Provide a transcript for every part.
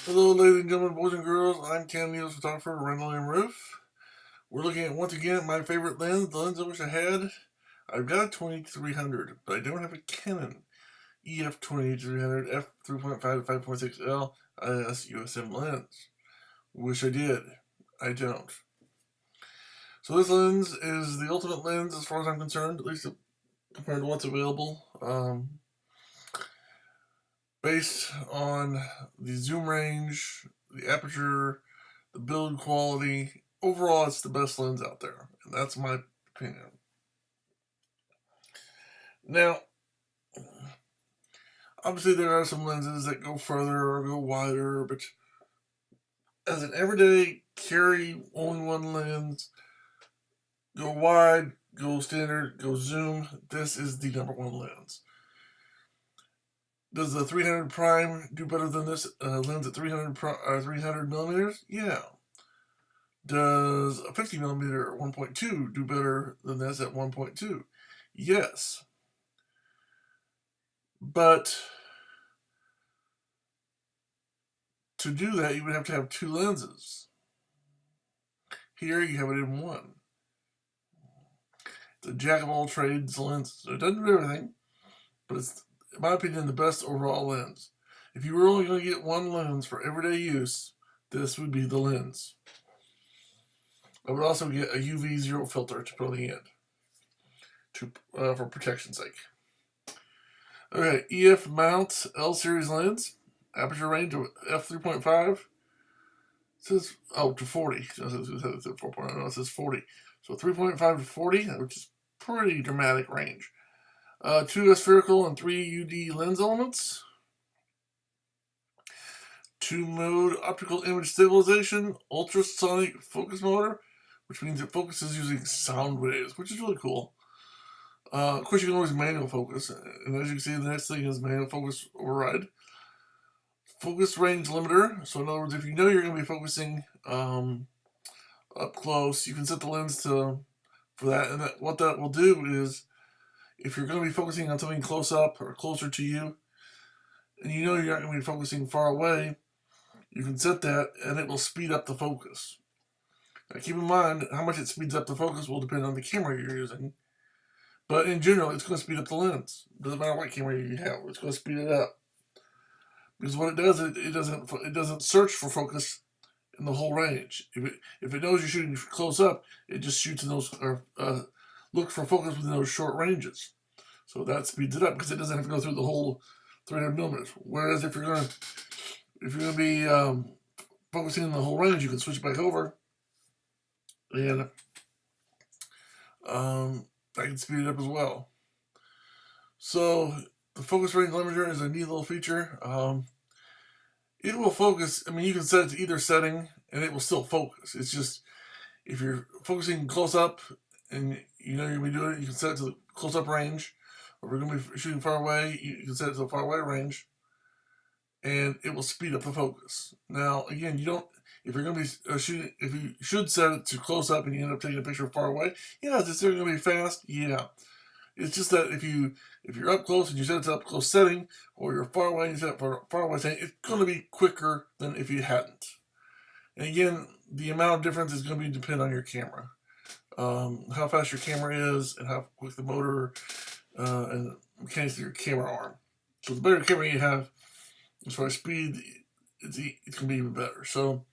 Hello, ladies and gentlemen, boys and girls. I'm Canon EF photographer Randall M. We're looking at once again my favorite lens, the lens I wish I had. I've got a 2300, but I don't have a Canon EF 2300 f3.5 to 5.6L IS USM lens. Wish I did. I don't. So this lens is the ultimate lens as far as I'm concerned, at least compared to what's available. Based on the zoom range, the aperture, the build quality, overall it's the best lens out there, and that's my opinion. Now, obviously there are some lenses that go further or go wider, but as an everyday carry only one lens, go wide, go standard, go zoom, this is the number one lens. Does the 300 prime do better than this lens at 300 millimeters? Yeah. Does a 50 millimeter 1.2 do better than this at 1.2? Yes. But to do that, you would have to have two lenses. Here you have it in one. It's a jack of all trades lens. So it doesn't do everything, but it's, in my opinion, the best overall lens. If you were only going to get one lens for everyday use, this would be the lens. I would also get a UV zero filter to put on the end for protection's sake. Okay, EF mount L series lens, aperture range of f3.5. It says to 40. It says 4.0. No, it says 40. So 3.5 to 40, which is pretty dramatic range. 2 spherical and 3 UD lens elements. 2-mode optical image stabilization, ultrasonic focus motor, which means it focuses using sound waves, which is really cool. Of course, you can always manual focus, and as you can see, the next thing is manual focus override. Focus range limiter, so in other words, if you know you're going to be focusing up close, you can set the lens for that, and what that will do is, if you're going to be focusing on something close up or closer to you, and you know you're not going to be focusing far away, you can set that, and it will speed up the focus. Now, keep in mind, how much it speeds up the focus will depend on the camera you're using. But in general, it's going to speed up the lens. Doesn't matter what camera you have, it's going to speed it up. Because what it does, it doesn't search for focus in the whole range. If it knows you're shooting close up, it just shoots in those or look for focus within those short ranges. So that speeds it up because it doesn't have to go through the whole 300 millimeters. Whereas if you're going to be focusing in the whole range, you can switch back over, and I can speed it up as well. So the focus range limiter is a neat little feature. It will focus. I mean, you can set it to either setting, and it will still focus. It's just if you're focusing close up, and you know you're gonna be doing it, you can set it to the close up range. Or if you're gonna be shooting far away, you can set it to the far away range, and it will speed up the focus. Now, again, you don't. If you're going to be shooting, if you should set it to close up and you end up taking a picture far away, yeah, is it still going to be fast? Yeah. It's just that if you're up close and you set it to up close setting, or you're far away and you set it for far away setting, it's going to be quicker than if you hadn't. And again, the amount of difference is going to depend on your camera, how fast your camera is, and how quick the motor and the mechanics of your camera are. So the better camera you have, as far as speed, it's going to be even better. So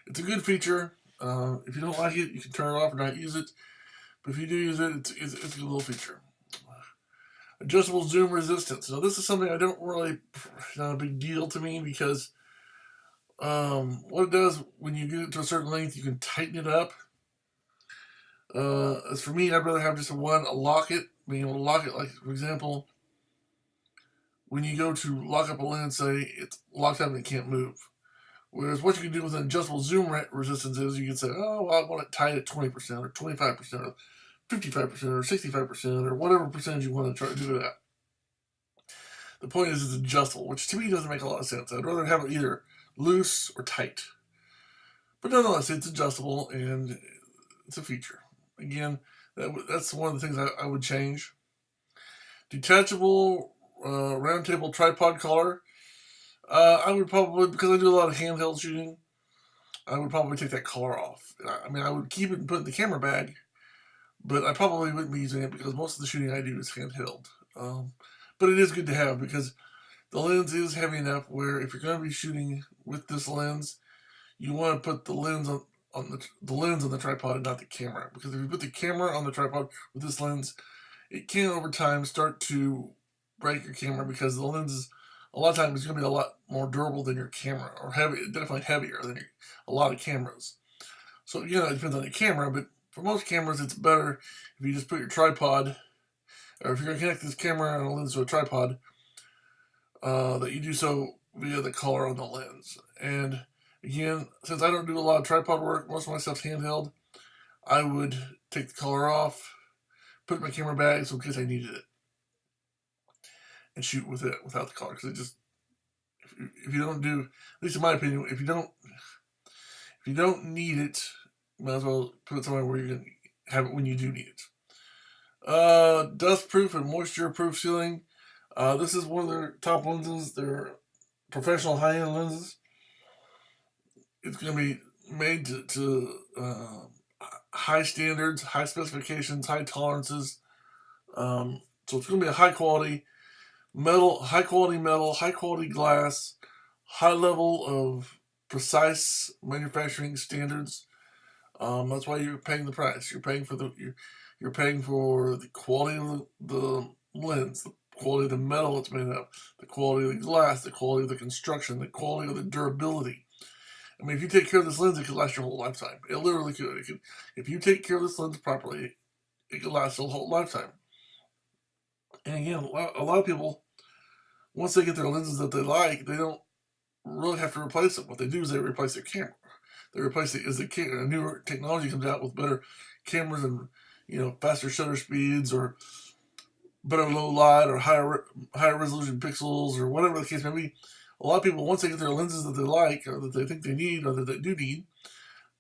it's a good feature. If you don't like it, you can turn it off or not use it. But if you do use it, it's a good little feature. Adjustable zoom resistance. Now this is something I don't really, not a big deal to me, because what it does when you get it to a certain length, you can tighten it up. As for me, I'd rather have just a lock it, being able to lock it. Like, for example, when you go to lock up a lens, say it's locked up and it can't move. Whereas what you can do with an adjustable zoom resistance is you can say, oh, well, I want it tight at 20% or 25% or 55% or 65% or whatever percentage you want to try to do it at. The point is it's adjustable, which to me doesn't make a lot of sense. I'd rather have it either loose or tight. But nonetheless, it's adjustable and it's a feature. Again, that's one of the things I would change. Detachable round table tripod collar. I would probably, because I do a lot of handheld shooting, I would probably take that color off. I mean, I would keep it and put it in the camera bag, but I probably wouldn't be using it because most of the shooting I do is handheld. But it is good to have because the lens is heavy enough where if you're going to be shooting with this lens, you want to put the lens on the lens on the tripod and not the camera. Because if you put the camera on the tripod with this lens, it can over time start to break your camera because the lens is a lot of times it's going to be a lot more durable than your camera, or definitely heavier than a lot of cameras. So again, it depends on the camera, but for most cameras, it's better if you just put your tripod, or if you're going to connect this camera and a lens to a tripod, that you do so via the color on the lens. And again, since I don't do a lot of tripod work, most of my stuff's handheld, I would take the color off, put it in my camera bag so in case I needed it, and shoot with it without the color. Because it just, if you don't do, at least in my opinion, if you don't need it, you might as well put it somewhere where you can have it when you do need it. Dust proof and moisture proof sealing. This is one of their top lenses. They're professional high-end lenses. It's going to be made to high standards, high specifications, high tolerances. So it's going to be a high quality metal, high quality glass, high level of precise manufacturing standards. That's why you're paying the price. You're paying for you're paying for the quality of the lens, the quality of the metal it's made of, the quality of the glass, the quality of the construction, the quality of the durability. I mean, if you take care of this lens, it could last your whole lifetime. It literally could. It could. If you take care of this lens properly, it could last your whole lifetime. And again, a lot of people, once they get their lenses that they like, they don't really have to replace them. What they do is they replace their camera. They replace it as the newer technology comes out with better cameras and faster shutter speeds or better low light or higher resolution pixels or whatever the case may be. A lot of people, once they get their lenses that they like or that they think they need or that they do need,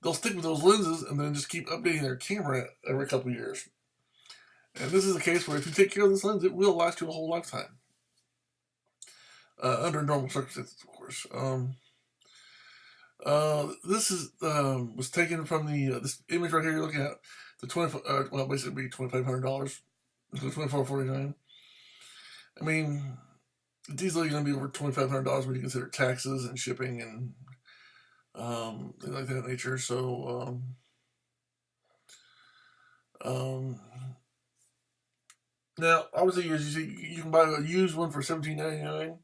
they'll stick with those lenses and then just keep updating their camera every couple of years. And this is a case where if you take care of this lens, it will last you a whole lifetime. Under normal circumstances, of course. This is was taken from this image right here. You're looking at the basically $2,500, $2,449. I mean, it's easily going to be over $2,500 when you consider taxes and shipping and things like that nature. So, now obviously, as you see, you can buy a used one for $17.99.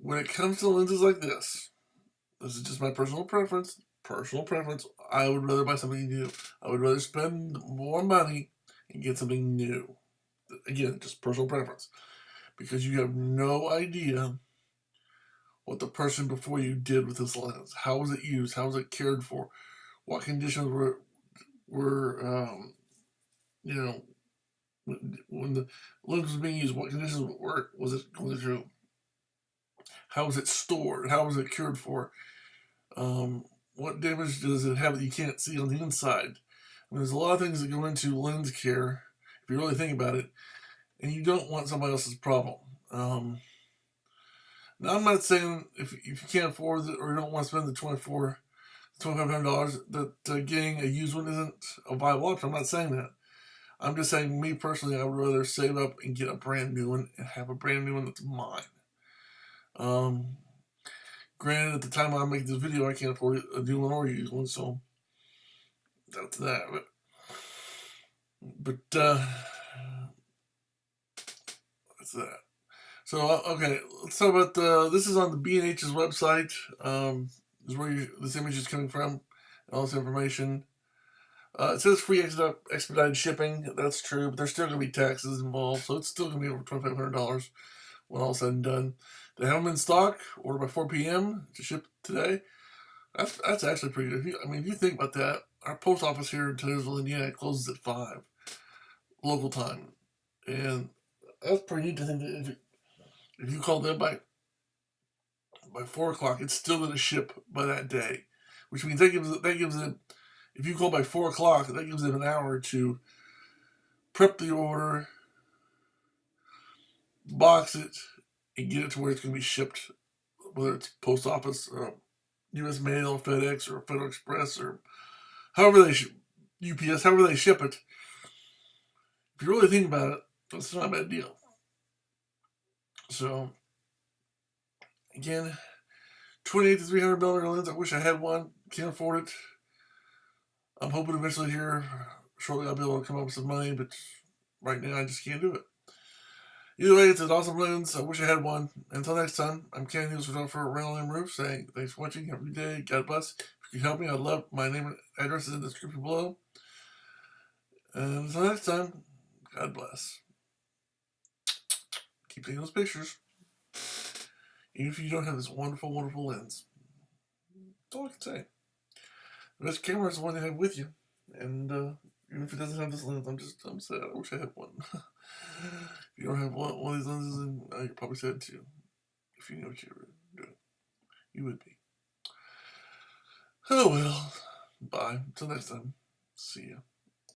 When it comes to lenses like this is just my personal preference. I would rather buy something new. I would rather spend more money and get something new. Again, just personal preference. Because you have no idea what the person before you did with this lens. How was it used? How was it cared for? What conditions were when the lens was being used? What conditions was it going through? How was it stored? How was it cared for? What damage does it have that you can't see on the inside? I mean, there's a lot of things that go into lens care if you really think about it, and you don't want somebody else's problem. Now, I'm not saying if you can't afford it or you don't want to spend the $2,500 that getting a used one isn't a viable option. I'm not saying that. I'm just saying, me personally, I would rather save up and get a brand new one and have a brand new one that's mine. Granted, at the time I make this video, I can't afford a new one or a used one, so that's that. But that's that. So okay, let's talk about this is on the B&H's website. Is where this image is coming from, and all this information. It says free expedited shipping. That's true, but there's still going to be taxes involved, so it's still going to be over $2,500 when all said and done. They have them in stock. Order by 4 p.m. to ship today. That's actually pretty good. If you think about that, our post office here in Taylorsville, Indiana, closes at 5 local time, and that's pretty neat to think that if you call them by 4 o'clock, it's still going to ship by that day, which means that gives it. If you call by 4 o'clock, that gives them an hour to prep the order, box it, and get it to where it's going to be shipped, whether it's post office, U.S. Mail, FedEx, or Federal Express, or however they UPS, however they ship it. If you really think about it, it's not a bad deal. So, again, 28 to 300 millimeter lens. I wish I had one. Can't afford it. I'm hoping eventually here, shortly, I'll be able to come up with some money, but right now I just can't do it. Either way, it's an awesome lens. I wish I had one. Until next time, I'm Canon EF for Randall M. Rueff saying thanks for watching. Have a good day. God bless. If you can help me, I'd love my name and address is in the description below. And until next time, God bless. Keep taking those pictures. Even if you don't have this wonderful, wonderful lens. That's all I can say. The best camera is the one you have with you. And even if it doesn't have this lens, I'm sad. I wish I had one. If you don't have one of these lenses, then you're probably sad too. If you know what you're doing. You would be. Oh well. Bye. Until next time. See ya.